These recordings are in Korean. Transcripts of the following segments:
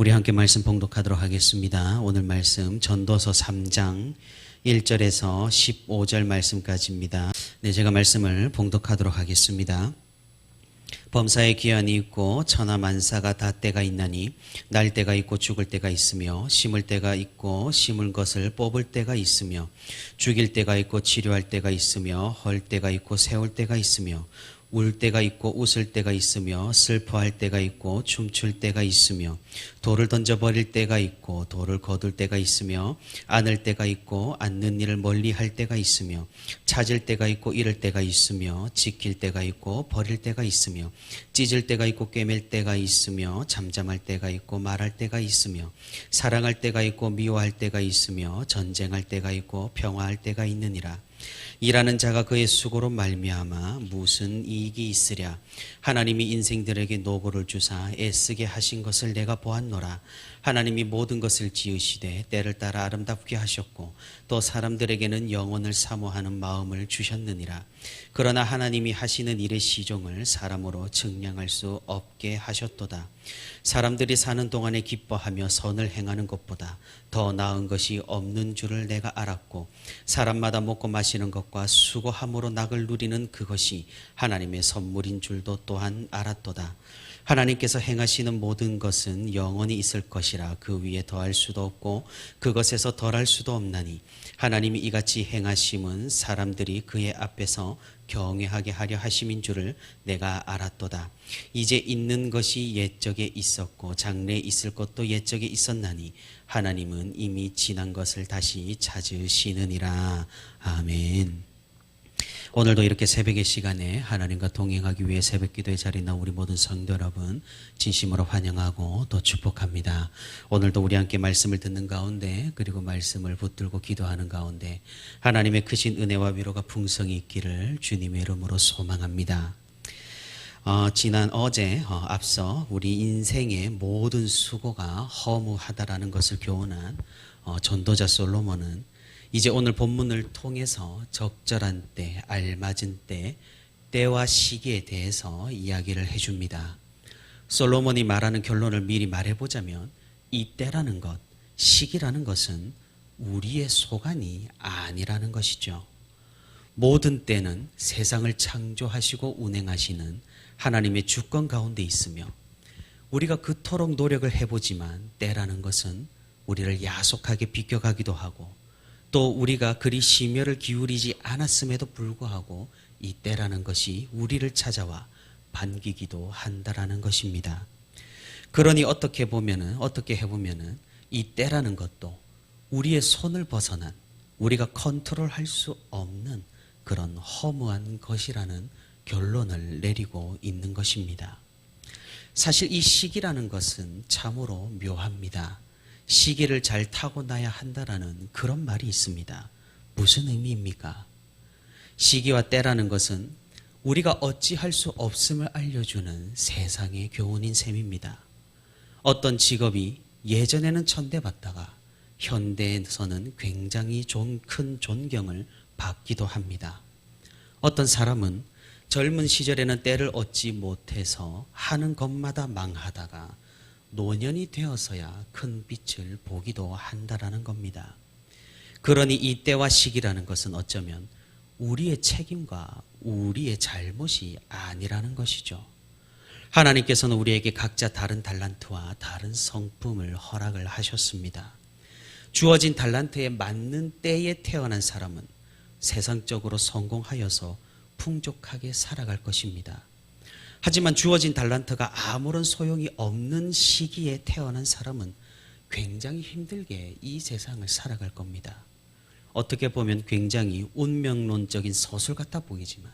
우리 함께 말씀 봉독하도록 하겠습니다. 오늘 말씀 전도서 3장 1절에서 15절 말씀까지입니다. 네, 제가 말씀을 봉독하도록 하겠습니다. 범사에 기한이 있고 천하만사가 다 때가 있나니 날 때가 있고 죽을 때가 있으며 심을 때가 있고 심을 것을 뽑을 때가 있으며 죽일 때가 있고 치료할 때가 있으며 헐 때가 있고 세울 때가 있으며 울 때가 있고 웃을 때가 있으며 슬퍼할 때가 있고 춤출 때가 있으며 돌을 던져버릴 때가 있고 돌을 거둘 때가 있으며 안을 때가 있고 앉는 일을 멀리할 때가 있으며 찾을 때가 있고 잃을 때가 있으며 지킬 때가 있고 버릴 때가 있으며 찢을 때가 있고 꿰맬 때가 있으며 잠잠할 때가 있고 말할 때가 있으며 사랑할 때가 있고 미워할 때가 있으며 전쟁할 때가 있고 평화할 때가 있느니라. 일하는 자가 그의 수고로 말미암아 무슨 이익이 있으랴. 하나님이 인생들에게 노고를 주사 애쓰게 하신 것을 내가 보았노라. 하나님이 모든 것을 지으시되 때를 따라 아름답게 하셨고 또 사람들에게는 영원을 사모하는 마음을 주셨느니라. 그러나 하나님이 하시는 일의 시종을 사람으로 측량할 수 없게 하셨도다. 사람들이 사는 동안에 기뻐하며 선을 행하는 것보다 더 나은 것이 없는 줄을 내가 알았고 사람마다 먹고 마시는 것과 수고함으로 낙을 누리는 그것이 하나님의 선물인 줄도 또한 알았도다. 하나님께서 행하시는 모든 것은 영원히 있을 것이라 그 위에 더할 수도 없고 그것에서 덜할 수도 없나니 하나님이 이같이 행하심은 사람들이 그의 앞에서 경외하게 하려 하심인 줄을 내가 알았도다. 이제 있는 것이 옛적에 있었고 장래에 있을 것도 옛적에 있었나니 하나님은 이미 지난 것을 다시 찾으시느니라. 아멘. 오늘도 이렇게 새벽의 시간에 하나님과 동행하기 위해 새벽기도의 자리에 나온 우리 모든 성도 여러분 진심으로 환영하고 또 축복합니다. 오늘도 우리 함께 말씀을 듣는 가운데 그리고 말씀을 붙들고 기도하는 가운데 하나님의 크신 은혜와 위로가 풍성히 있기를 주님의 이름으로 소망합니다. 지난 어제 앞서 우리 인생의 모든 수고가 허무하다라는 것을 교훈한 전도자 솔로몬은 이제 오늘 본문을 통해서 적절한 때, 알맞은 때, 때와 시기에 대해서 이야기를 해줍니다. 솔로몬이 말하는 결론을 미리 말해보자면 이 때라는 것, 시기라는 것은 우리의 소관이 아니라는 것이죠. 모든 때는 세상을 창조하시고 운행하시는 하나님의 주권 가운데 있으며 우리가 그토록 노력을 해보지만 때라는 것은 우리를 야속하게 비껴가기도 하고 또 우리가 그리 심혈을 기울이지 않았음에도 불구하고 이 때라는 것이 우리를 찾아와 반기기도 한다라는 것입니다. 그러니 어떻게 해보면은 이 때라는 것도 우리의 손을 벗어난 우리가 컨트롤할 수 없는 그런 허무한 것이라는 결론을 내리고 있는 것입니다. 사실 이 시기라는 것은 참으로 묘합니다. 시기를 잘 타고나야 한다라는 그런 말이 있습니다. 무슨 의미입니까? 시기와 때라는 것은 우리가 어찌할 수 없음을 알려주는 세상의 교훈인 셈입니다. 어떤 직업이 예전에는 천대받다가 현대에서는 굉장히 큰 존경을 받기도 합니다. 어떤 사람은 젊은 시절에는 때를 얻지 못해서 하는 것마다 망하다가 노년이 되어서야 큰 빛을 보기도 한다라는 겁니다. 그러니 이 때와 시기라는 것은 어쩌면 우리의 책임과 우리의 잘못이 아니라는 것이죠. 하나님께서는 우리에게 각자 다른 달란트와 다른 성품을 허락을 하셨습니다. 주어진 달란트에 맞는 때에 태어난 사람은 세상적으로 성공하여서 풍족하게 살아갈 것입니다. 하지만 주어진 달란트가 아무런 소용이 없는 시기에 태어난 사람은 굉장히 힘들게 이 세상을 살아갈 겁니다. 어떻게 보면 굉장히 운명론적인 서술 같아 보이지만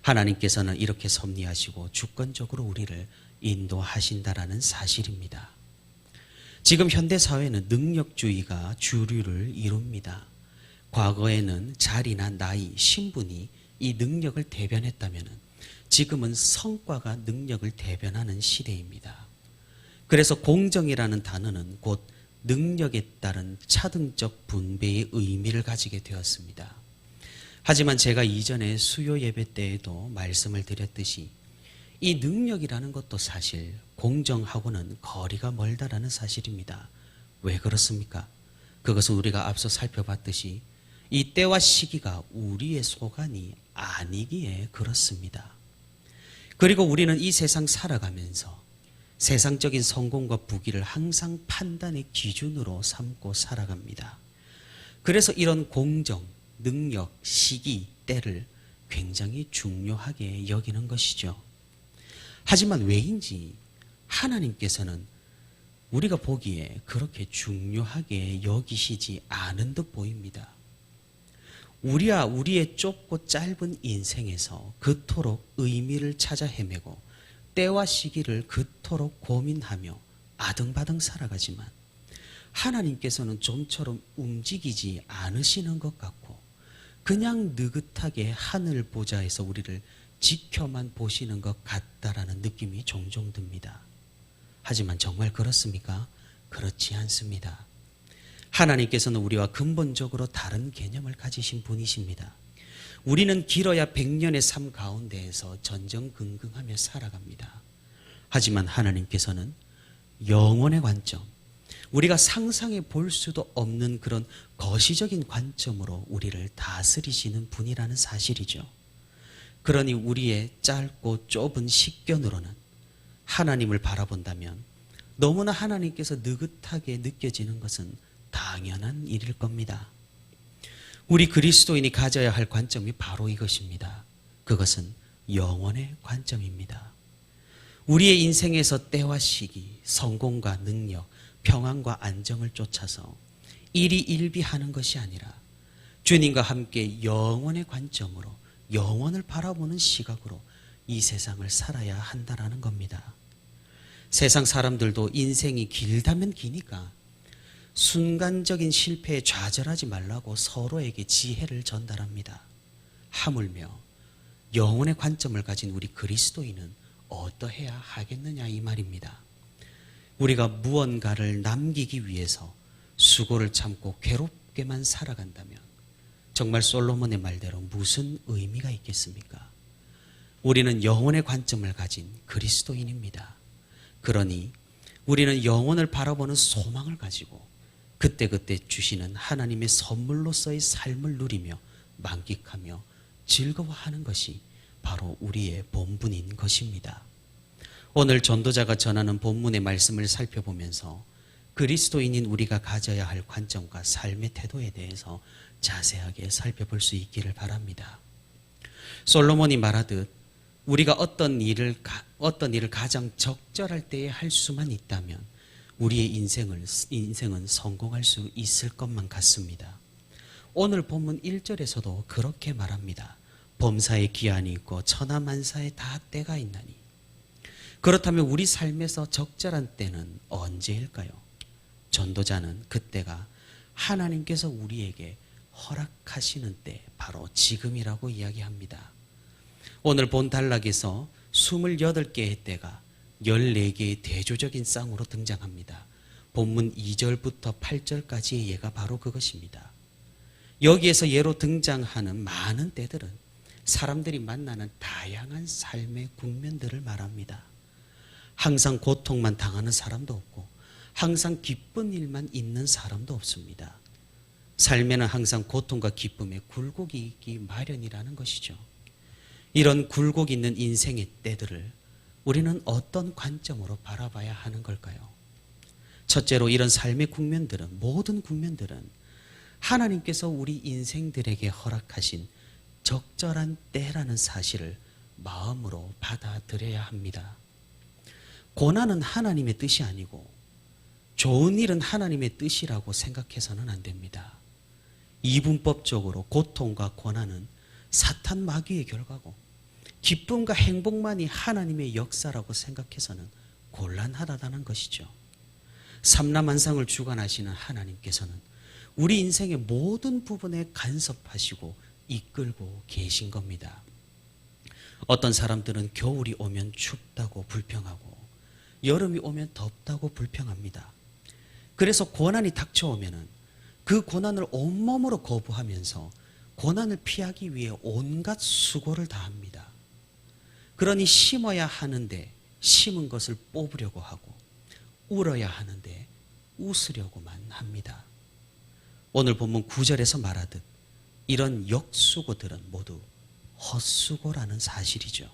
하나님께서는 이렇게 섭리하시고 주권적으로 우리를 인도하신다라는 사실입니다. 지금 현대사회는 능력주의가 주류를 이룹니다. 과거에는 자리나 나이, 신분이 이 능력을 대변했다면 지금은 성과가 능력을 대변하는 시대입니다. 그래서 공정이라는 단어는 곧 능력에 따른 차등적 분배의 의미를 가지게 되었습니다. 하지만 제가 이전에 수요 예배 때에도 말씀을 드렸듯이 이 능력이라는 것도 사실 공정하고는 거리가 멀다라는 사실입니다. 왜 그렇습니까? 그것은 우리가 앞서 살펴봤듯이 이 때와 시기가 우리의 소관이 아니기에 그렇습니다. 그리고 우리는 이 세상 살아가면서 세상적인 성공과 부귀를 항상 판단의 기준으로 삼고 살아갑니다. 그래서 이런 공정, 능력, 시기, 때를 굉장히 중요하게 여기는 것이죠. 하지만 왜인지 하나님께서는 우리가 보기에 그렇게 중요하게 여기시지 않은 듯 보입니다. 우리의 좁고 짧은 인생에서 그토록 의미를 찾아 헤매고 때와 시기를 그토록 고민하며 아등바등 살아가지만 하나님께서는 좀처럼 움직이지 않으시는 것 같고 그냥 느긋하게 하늘 보좌에서 우리를 지켜만 보시는 것 같다라는 느낌이 종종 듭니다. 하지만 정말 그렇습니까? 그렇지 않습니다. 하나님께서는 우리와 근본적으로 다른 개념을 가지신 분이십니다. 우리는 길어야 100년의 삶 가운데에서 전전긍긍하며 살아갑니다. 하지만 하나님께서는 영원의 관점, 우리가 상상해 볼 수도 없는 그런 거시적인 관점으로 우리를 다스리시는 분이라는 사실이죠. 그러니 우리의 짧고 좁은 식견으로는 하나님을 바라본다면 너무나 하나님께서 느긋하게 느껴지는 것은 당연한 일일 겁니다. 우리 그리스도인이 가져야 할 관점이 바로 이것입니다. 그것은 영원의 관점입니다. 우리의 인생에서 때와 시기, 성공과 능력, 평안과 안정을 쫓아서 일희일비하는 것이 아니라 주님과 함께 영원의 관점으로 영원을 바라보는 시각으로 이 세상을 살아야 한다라는 겁니다. 세상 사람들도 인생이 길다면 기니까 순간적인 실패에 좌절하지 말라고 서로에게 지혜를 전달합니다. 하물며 영혼의 관점을 가진 우리 그리스도인은 어떠해야 하겠느냐 이 말입니다. 우리가 무언가를 남기기 위해서 수고를 참고 괴롭게만 살아간다면 정말 솔로몬의 말대로 무슨 의미가 있겠습니까? 우리는 영혼의 관점을 가진 그리스도인입니다. 그러니 우리는 영혼을 바라보는 소망을 가지고 그때그때 주시는 하나님의 선물로서의 삶을 누리며 만끽하며 즐거워하는 것이 바로 우리의 본분인 것입니다. 오늘 전도자가 전하는 본문의 말씀을 살펴보면서 그리스도인인 우리가 가져야 할 관점과 삶의 태도에 대해서 자세하게 살펴볼 수 있기를 바랍니다. 솔로몬이 말하듯 우리가 어떤 일을 가장 적절할 때에 할 수만 있다면 우리의 인생은 성공할 수 있을 것만 같습니다. 오늘 본문 1절에서도 그렇게 말합니다. 범사에 기한이 있고 천하만사에 다 때가 있나니. 그렇다면 우리 삶에서 적절한 때는 언제일까요? 전도자는 그때가 하나님께서 우리에게 허락하시는 때 바로 지금이라고 이야기합니다. 오늘 본 단락에서 28개의 때가 14개의 대조적인 쌍으로 등장합니다. 본문 2절부터 8절까지의 예가 바로 그것입니다. 여기에서 예로 등장하는 많은 때들은 사람들이 만나는 다양한 삶의 국면들을 말합니다. 항상 고통만 당하는 사람도 없고 항상 기쁜 일만 있는 사람도 없습니다. 삶에는 항상 고통과 기쁨의 굴곡이 있기 마련이라는 것이죠. 이런 굴곡 있는 인생의 때들을 우리는 어떤 관점으로 바라봐야 하는 걸까요? 첫째로 이런 삶의 국면들은, 모든 국면들은 하나님께서 우리 인생들에게 허락하신 적절한 때라는 사실을 마음으로 받아들여야 합니다. 고난은 하나님의 뜻이 아니고 좋은 일은 하나님의 뜻이라고 생각해서는 안 됩니다. 이분법적으로 고통과 고난은 사탄 마귀의 결과고 기쁨과 행복만이 하나님의 역사라고 생각해서는 곤란하다는 것이죠. 삼라만상을 주관하시는 하나님께서는 우리 인생의 모든 부분에 간섭하시고 이끌고 계신 겁니다. 어떤 사람들은 겨울이 오면 춥다고 불평하고 여름이 오면 덥다고 불평합니다. 그래서 고난이 닥쳐오면은 그 고난을 온몸으로 거부하면서 고난을 피하기 위해 온갖 수고를 다합니다. 그러니 심어야 하는데 심은 것을 뽑으려고 하고 울어야 하는데 웃으려고만 합니다. 오늘 본문 9절에서 말하듯 이런 역수고들은 모두 헛수고라는 사실이죠.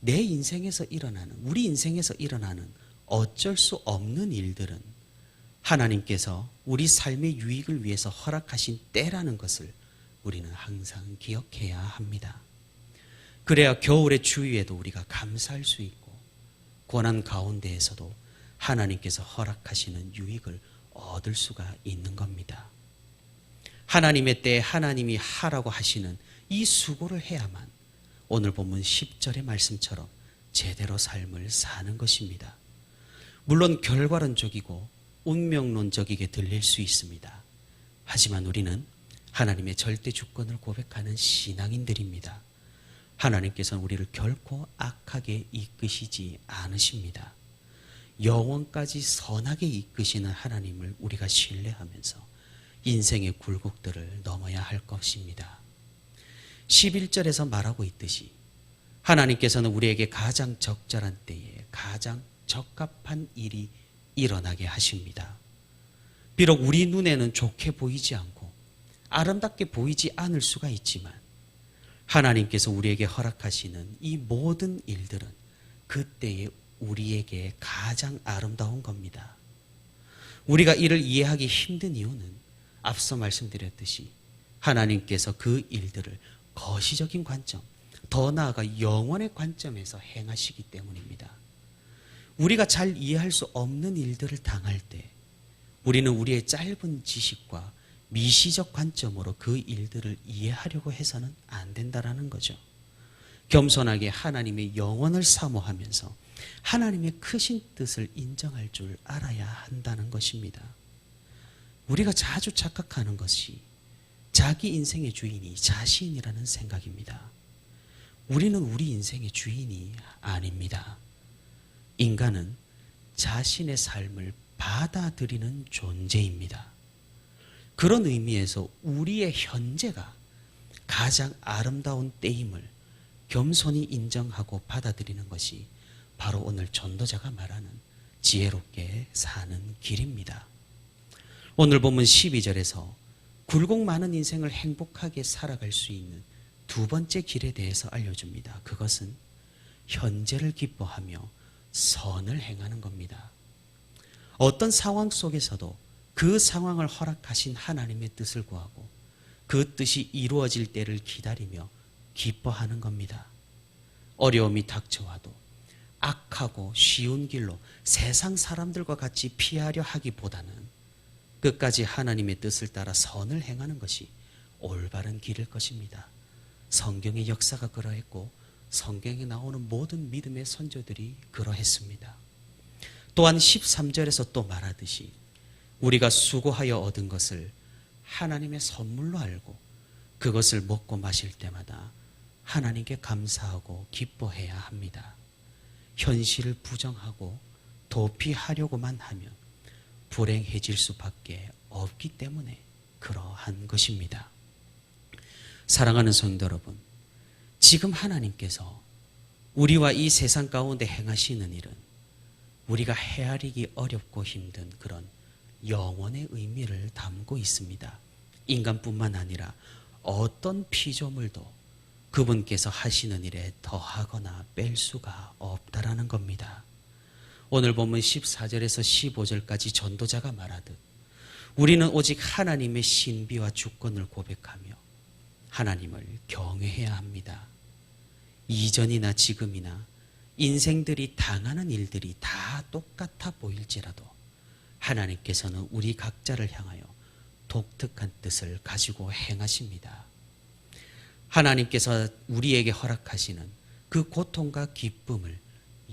내 인생에서 일어나는, 우리 인생에서 일어나는 어쩔 수 없는 일들은 하나님께서 우리 삶의 유익을 위해서 허락하신 때라는 것을 우리는 항상 기억해야 합니다. 그래야 겨울의 추위에도 우리가 감사할 수 있고 고난 가운데에서도 하나님께서 허락하시는 유익을 얻을 수가 있는 겁니다. 하나님의 때에 하나님이 하라고 하시는 이 수고를 해야만 오늘 본문 10절의 말씀처럼 제대로 삶을 사는 것입니다. 물론 결과론적이고 운명론적이게 들릴 수 있습니다. 하지만 우리는 하나님의 절대 주권을 고백하는 신앙인들입니다. 하나님께서는 우리를 결코 악하게 이끄시지 않으십니다. 영원까지 선하게 이끄시는 하나님을 우리가 신뢰하면서 인생의 굴곡들을 넘어야 할 것입니다. 11절에서 말하고 있듯이 하나님께서는 우리에게 가장 적절한 때에 가장 적합한 일이 일어나게 하십니다. 비록 우리 눈에는 좋게 보이지 않고 아름답게 보이지 않을 수가 있지만 하나님께서 우리에게 허락하시는 이 모든 일들은 그때에 우리에게 가장 아름다운 겁니다. 우리가 이를 이해하기 힘든 이유는 앞서 말씀드렸듯이 하나님께서 그 일들을 거시적인 관점, 더 나아가 영원의 관점에서 행하시기 때문입니다. 우리가 잘 이해할 수 없는 일들을 당할 때 우리는 우리의 짧은 지식과 미시적 관점으로 그 일들을 이해하려고 해서는 안 된다라는 거죠. 겸손하게 하나님의 영원을 사모하면서 하나님의 크신 뜻을 인정할 줄 알아야 한다는 것입니다. 우리가 자주 착각하는 것이 자기 인생의 주인이 자신이라는 생각입니다. 우리는 우리 인생의 주인이 아닙니다. 인간은 자신의 삶을 받아들이는 존재입니다. 그런 의미에서 우리의 현재가 가장 아름다운 때임을 겸손히 인정하고 받아들이는 것이 바로 오늘 전도자가 말하는 지혜롭게 사는 길입니다. 오늘 본문 12절에서 굴곡 많은 인생을 행복하게 살아갈 수 있는 두 번째 길에 대해서 알려줍니다. 그것은 현재를 기뻐하며 선을 행하는 겁니다. 어떤 상황 속에서도 그 상황을 허락하신 하나님의 뜻을 구하고 그 뜻이 이루어질 때를 기다리며 기뻐하는 겁니다. 어려움이 닥쳐와도 악하고 쉬운 길로 세상 사람들과 같이 피하려 하기보다는 끝까지 하나님의 뜻을 따라 선을 행하는 것이 올바른 길일 것입니다. 성경의 역사가 그러했고 성경에 나오는 모든 믿음의 선조들이 그러했습니다. 또한 13절에서 또 말하듯이 우리가 수고하여 얻은 것을 하나님의 선물로 알고 그것을 먹고 마실 때마다 하나님께 감사하고 기뻐해야 합니다. 현실을 부정하고 도피하려고만 하면 불행해질 수밖에 없기 때문에 그러한 것입니다. 사랑하는 성도 여러분, 지금 하나님께서 우리와 이 세상 가운데 행하시는 일은 우리가 헤아리기 어렵고 힘든 그런 영원의 의미를 담고 있습니다. 인간뿐만 아니라 어떤 피조물도 그분께서 하시는 일에 더하거나 뺄 수가 없다라는 겁니다. 오늘 본문 14절에서 15절까지 전도자가 말하듯 우리는 오직 하나님의 신비와 주권을 고백하며 하나님을 경외해야 합니다. 이전이나 지금이나 인생들이 당하는 일들이 다 똑같아 보일지라도 하나님께서는 우리 각자를 향하여 독특한 뜻을 가지고 행하십니다. 하나님께서 우리에게 허락하시는 그 고통과 기쁨을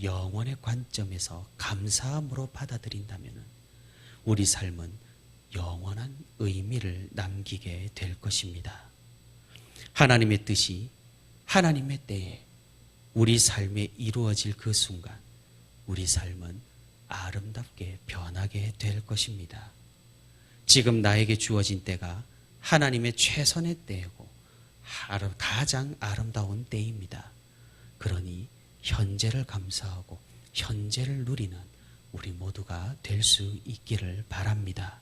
영원의 관점에서 감사함으로 받아들인다면 우리 삶은 영원한 의미를 남기게 될 것입니다. 하나님의 뜻이 하나님의 때에 우리 삶에 이루어질 그 순간 우리 삶은 아름답게 변하게 될 것입니다. 지금 나에게 주어진 때가 하나님의 최선의 때이고 가장 아름다운 때입니다. 그러니 현재를 감사하고 현재를 누리는 우리 모두가 될 수 있기를 바랍니다.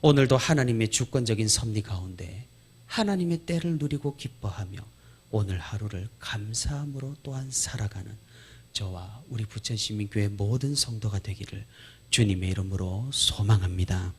오늘도 하나님의 주권적인 섭리 가운데 하나님의 때를 누리고 기뻐하며 오늘 하루를 감사함으로 또한 살아가는 저와 우리 부천시민교회 모든 성도가 되기를 주님의 이름으로 소망합니다.